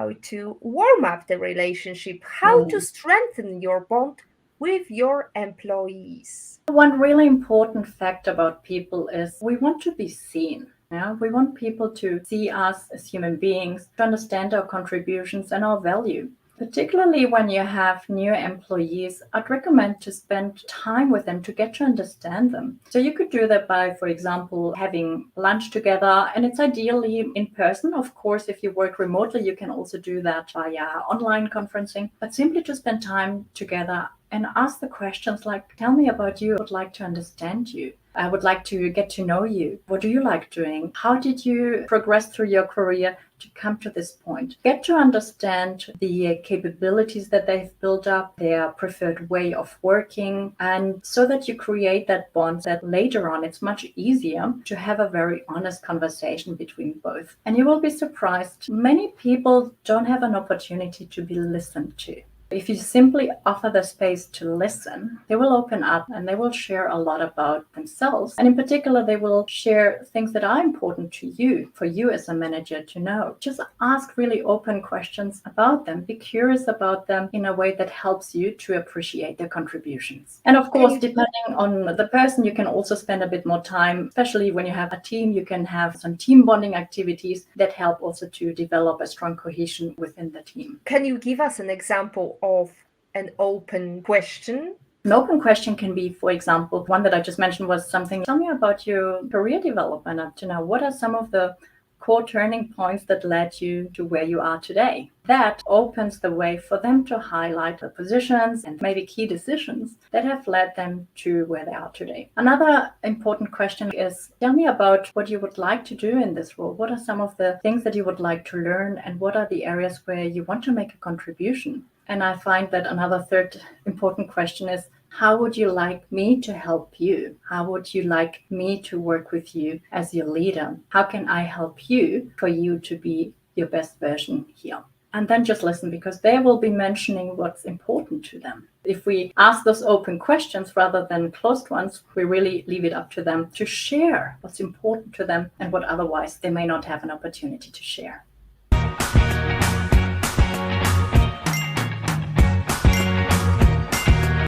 how to warm up the relationship, how to Mm. strengthen your bond with your employees. One really important fact about people is we want to be seen. Yeah, we want people to see us as human beings, to understand our contributions and our value. Particularly when you have new employees, I'd recommend to spend time with them to get to understand them. So you could do that by, for example, having lunch together, and it's ideally in person. Of course, if you work remotely, you can also do that via online conferencing, but simply to spend time together and ask the questions like, tell me about you. I would like to understand you. I would like to get to know you. What do you like doing? How did you progress through your career to come to this point? Get to understand the capabilities that they've built up, their preferred way of working, and so that you create that bond that later on it's much easier to have a very honest conversation between both. And you will be surprised, many people don't have an opportunity to be listened to. If you simply offer the space to listen, they will open up and they will share a lot about themselves. And in particular, they will share things that are important to you, for you as a manager to know. Just ask really open questions about them. Be curious about them in a way that helps you to appreciate their contributions. And of course, depending on the person, you can also spend a bit more time, especially when you have a team, you can have some team bonding activities that help also to develop a strong cohesion within the team. Can you give us an example of an open question? An open question can be, for example, one that I just mentioned was something, tell me about your career development up to now. What are some of the core turning points that led you to where you are today? That opens the way for them to highlight the positions and maybe key decisions that have led them to where they are today. Another important question is, tell me about what you would like to do in this role. What are some of the things that you would like to learn, and what are the areas where you want to make a contribution? And I find that another third important question is, how would you like me to help you? How would you like me to work with you as your leader? How can I help you for you to be your best version here? And then just listen, because they will be mentioning what's important to them. If we ask those open questions rather than closed ones, we really leave it up to them to share what's important to them and what otherwise they may not have an opportunity to share.